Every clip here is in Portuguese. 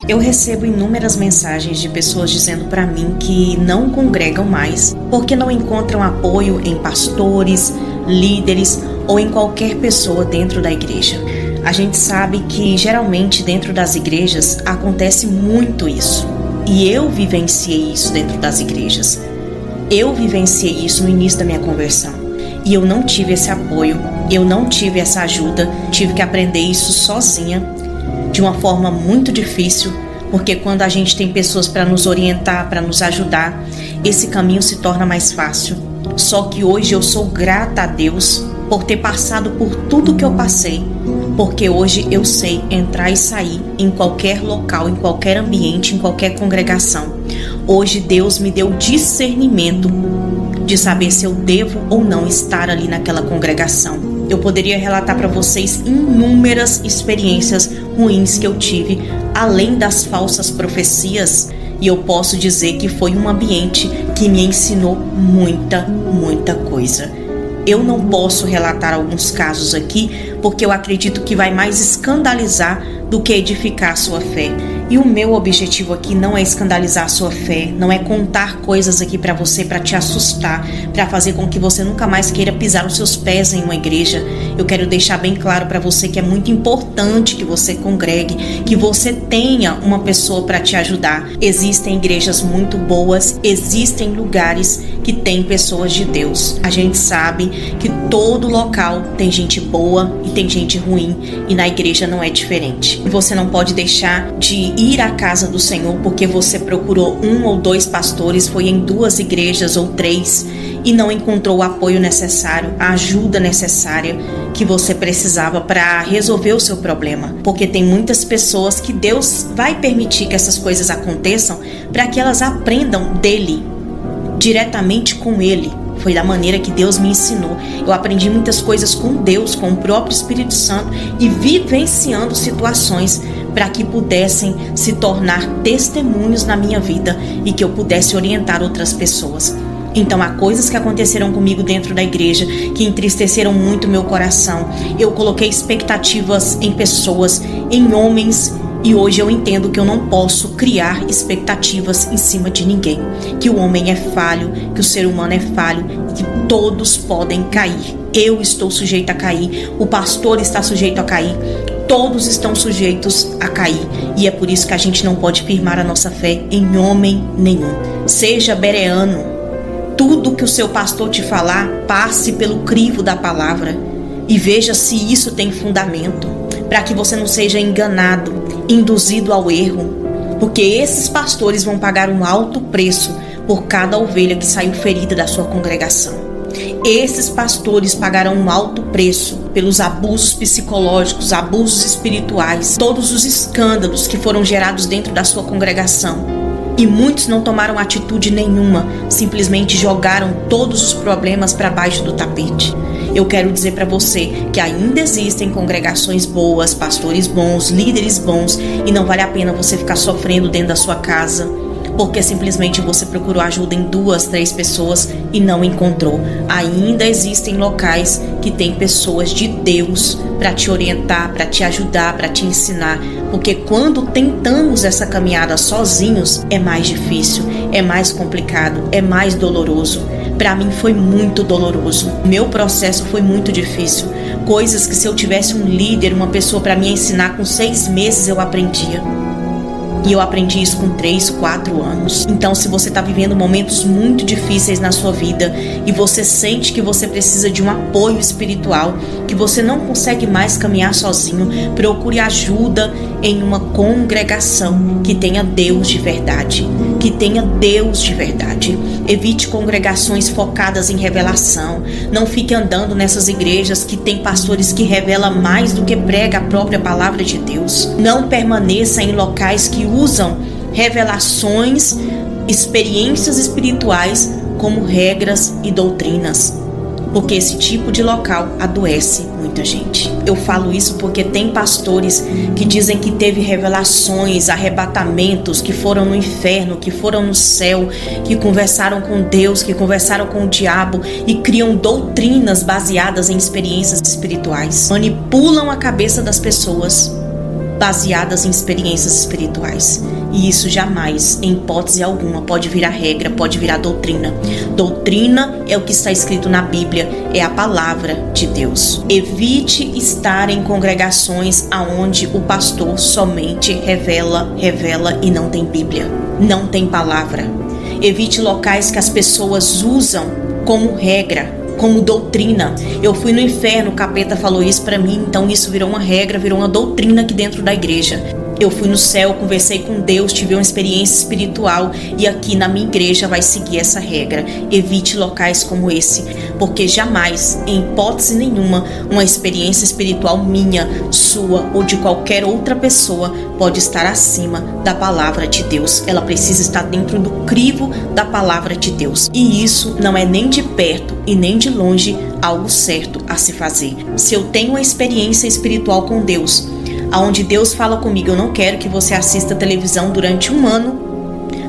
Eu recebo inúmeras mensagens de pessoas dizendo para mim que não congregam mais porque não encontram apoio em pastores, líderes ou em qualquer pessoa dentro da igreja. A gente sabe que geralmente dentro das igrejas acontece muito isso. E eu vivenciei isso dentro das igrejas. Eu vivenciei isso no início da minha conversão. E eu não tive esse apoio, eu não tive essa ajuda, tive que aprender isso sozinha, de uma forma muito difícil, porque quando a gente tem pessoas para nos orientar, para nos ajudar, esse caminho se torna mais fácil. Só que hoje eu sou grata a Deus por ter passado por tudo que eu passei, porque hoje eu sei entrar e sair em qualquer local, em qualquer ambiente, em qualquer congregação. Hoje Deus me deu discernimento de saber se eu devo ou não estar ali naquela congregação. Eu poderia relatar para vocês inúmeras experiências ruins que eu tive, além das falsas profecias, e eu posso dizer que foi um ambiente que me ensinou muita coisa. Eu não posso relatar alguns casos aqui, porque eu acredito que vai mais escandalizar do que edificar a sua fé. E o meu objetivo aqui não é escandalizar a sua fé, não é contar coisas aqui para você, para te assustar, para fazer com que você nunca mais queira pisar os seus pés em uma igreja. Eu quero deixar bem claro para você que é muito importante que você congregue, que você tenha uma pessoa para te ajudar. Existem igrejas muito boas, existem lugares que tem pessoas de Deus. A gente sabe que todo local tem gente boa e tem gente ruim, e na igreja não é diferente. E você não pode deixar de ir à casa do Senhor porque você procurou 1 ou 2 pastores, foi em 2 igrejas ou 3 e não encontrou o apoio necessário, a ajuda necessária que você precisava para resolver o seu problema. Porque tem muitas pessoas que Deus vai permitir que essas coisas aconteçam para que elas aprendam dele, diretamente com ele. Foi da maneira que Deus me ensinou. Eu aprendi muitas coisas com Deus, com o próprio Espírito Santo, e vivenciando situações para que pudessem se tornar testemunhos na minha vida e que eu pudesse orientar outras pessoas. Então há coisas que aconteceram comigo dentro da igreja que entristeceram muito meu coração. Eu coloquei expectativas em pessoas, em homens, e hoje eu entendo que eu não posso criar expectativas em cima de ninguém. Que o homem é falho, que o ser humano é falho, que todos podem cair. Eu estou sujeito a cair, o pastor está sujeito a cair, todos estão sujeitos a cair. E é por isso que a gente não pode firmar a nossa fé em homem nenhum. Seja bereano, tudo que o seu pastor te falar, passe pelo crivo da palavra e veja se isso tem fundamento, para que você não seja enganado, induzido ao erro, porque esses pastores vão pagar um alto preço por cada ovelha que saiu ferida da sua congregação. Esses pastores pagarão um alto preço pelos abusos psicológicos, abusos espirituais, todos os escândalos que foram gerados dentro da sua congregação. E muitos não tomaram atitude nenhuma, simplesmente jogaram todos os problemas para baixo do tapete. Eu quero dizer para você que ainda existem congregações boas, pastores bons, líderes bons, e não vale a pena você ficar sofrendo dentro da sua casa, porque simplesmente você procurou ajuda em 2, 3 pessoas e não encontrou. Ainda existem locais que tem pessoas de Deus para te orientar, para te ajudar, para te ensinar, porque quando tentamos essa caminhada sozinhos é mais difícil, é mais complicado, é mais doloroso. Para mim foi muito doloroso, meu processo foi muito difícil, coisas que se eu tivesse um líder, uma pessoa para me ensinar, com 6 meses eu aprendia. E eu aprendi isso com 3, 4 anos. Então, se você está vivendo momentos muito difíceis na sua vida e você sente que você precisa de um apoio espiritual, que você não consegue mais caminhar sozinho, procure ajuda em uma congregação que tenha Deus de verdade. Que tenha Deus de verdade. Evite congregações focadas em revelação. Não fique andando nessas igrejas que tem pastores que revelam mais do que prega a própria palavra de Deus. Não permaneça em locais que usam revelações, experiências espirituais como regras e doutrinas, porque esse tipo de local adoece muita gente. Eu falo isso porque tem pastores que dizem que teve revelações, arrebatamentos, que foram no inferno, que foram no céu, que conversaram com Deus, que conversaram com o diabo e criam doutrinas baseadas em experiências espirituais. Manipulam a cabeça das pessoas baseadas em experiências espirituais. E isso jamais, em hipótese alguma, pode virar regra, pode virar doutrina. Doutrina é o que está escrito na Bíblia, é a palavra de Deus. Evite estar em congregações aonde o pastor somente revela e não tem Bíblia, não tem palavra. Evite locais que as pessoas usam como regra, como doutrina. Eu fui no inferno, o capeta falou isso pra mim, então isso virou uma regra, virou uma doutrina aqui dentro da igreja. Eu fui no céu, conversei com Deus, tive uma experiência espiritual e aqui na minha igreja vai seguir essa regra. Evite locais como esse, porque jamais, em hipótese nenhuma, uma experiência espiritual minha, sua ou de qualquer outra pessoa pode estar acima da palavra de Deus. Ela precisa estar dentro do crivo da palavra de Deus. E isso não é nem de perto e nem de longe algo certo a se fazer. Se eu tenho uma experiência espiritual com Deus, aonde Deus fala comigo, eu não quero que você assista televisão durante 1 ano,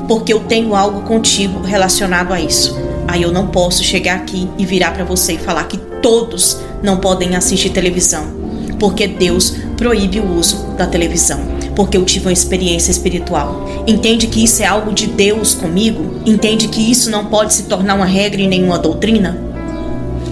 porque eu tenho algo contigo relacionado a isso. Aí eu não posso chegar aqui e virar para você e falar que todos não podem assistir televisão, porque Deus proíbe o uso da televisão, porque eu tive uma experiência espiritual. Entende que isso é algo de Deus comigo? Entende que isso não pode se tornar uma regra e nenhuma doutrina?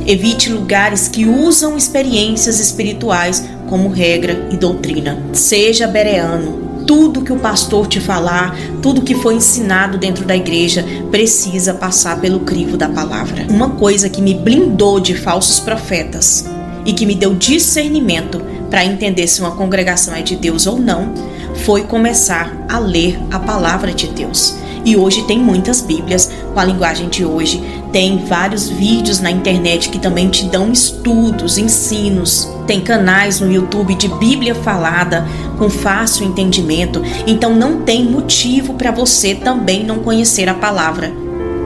Evite lugares que usam experiências espirituais como regra e doutrina. Seja bereano. Tudo que o pastor te falar, tudo que foi ensinado dentro da igreja precisa passar pelo crivo da palavra. Uma coisa que me blindou de falsos profetas e que me deu discernimento para entender se uma congregação é de Deus ou não, foi começar a ler a palavra de Deus. E hoje tem muitas Bíblias com a linguagem de hoje. Tem vários vídeos na internet que também te dão estudos, ensinos. Tem canais no YouTube de Bíblia falada com fácil entendimento. Então não tem motivo para você também não conhecer a palavra.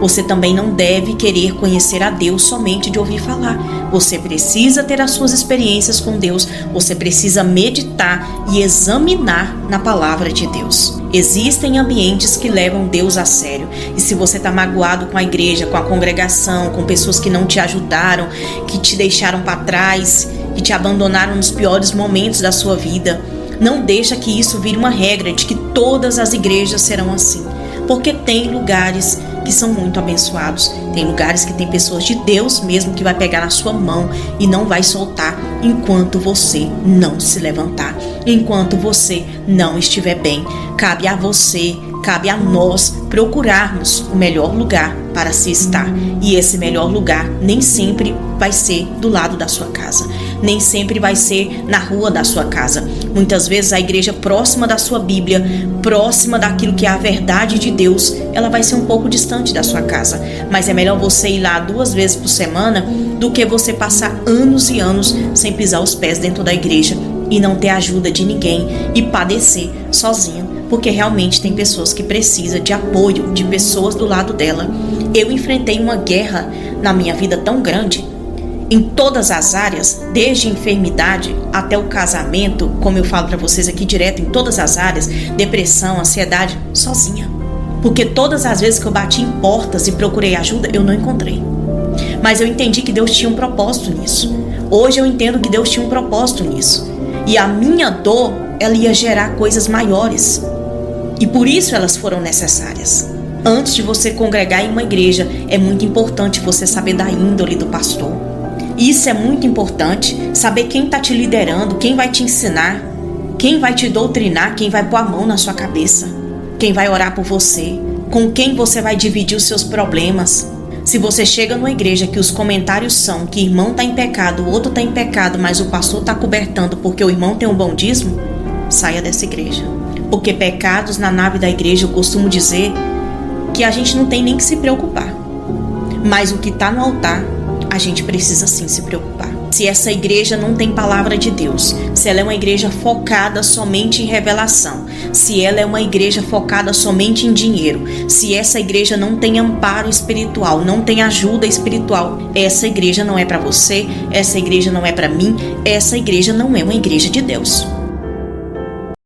Você também não deve querer conhecer a Deus somente de ouvir falar. Você precisa ter as suas experiências com Deus. Você precisa meditar e examinar na palavra de Deus. Existem ambientes que levam Deus a sério. E se você está magoado com a igreja, com a congregação, com pessoas que não te ajudaram, que te deixaram para trás, que te abandonaram nos piores momentos da sua vida, não deixa que isso vire uma regra de que todas as igrejas serão assim. Porque tem lugares que são muito abençoados. Tem lugares que tem pessoas de Deus mesmo que vai pegar na sua mão e não vai soltar enquanto você não se levantar, enquanto você não estiver bem. Cabe a você, cabe a nós procurarmos o melhor lugar para se estar. E esse melhor lugar nem sempre vai ser do lado da sua casa, nem sempre vai ser na rua da sua casa. Muitas vezes a igreja próxima da sua Bíblia, próxima daquilo que é a verdade de Deus, ela vai ser um pouco distante da sua casa. Mas é melhor você ir lá 2 vezes por semana do que você passar anos e anos sem pisar os pés dentro da igreja e não ter ajuda de ninguém e padecer sozinho. Porque realmente tem pessoas que precisam de apoio, de pessoas do lado dela. Eu enfrentei uma guerra na minha vida tão grande, em todas as áreas, desde enfermidade até o casamento, como eu falo para vocês aqui direto, em todas as áreas, depressão, ansiedade, sozinha. Porque todas as vezes que eu bati em portas e procurei ajuda, eu não encontrei. Mas eu entendi que Deus tinha um propósito nisso. Hoje eu entendo que Deus tinha um propósito nisso. E a minha dor, ela ia gerar coisas maiores. E por isso elas foram necessárias. Antes de você congregar em uma igreja, é muito importante você saber da índole do pastor. Isso é muito importante, saber quem está te liderando, quem vai te ensinar, quem vai te doutrinar, quem vai pôr a mão na sua cabeça, quem vai orar por você, com quem você vai dividir os seus problemas. Se você chega numa igreja que os comentários são que irmão está em pecado, o outro está em pecado, mas o pastor está cobertando porque o irmão tem um bom dízimo, saia dessa igreja. Porque pecados na nave da igreja, eu costumo dizer que a gente não tem nem que se preocupar. Mas o que está no altar, a gente precisa sim se preocupar. Se essa igreja não tem palavra de Deus, se ela é uma igreja focada somente em revelação, se ela é uma igreja focada somente em dinheiro, se essa igreja não tem amparo espiritual, não tem ajuda espiritual, essa igreja não é para você, essa igreja não é para mim, essa igreja não é uma igreja de Deus.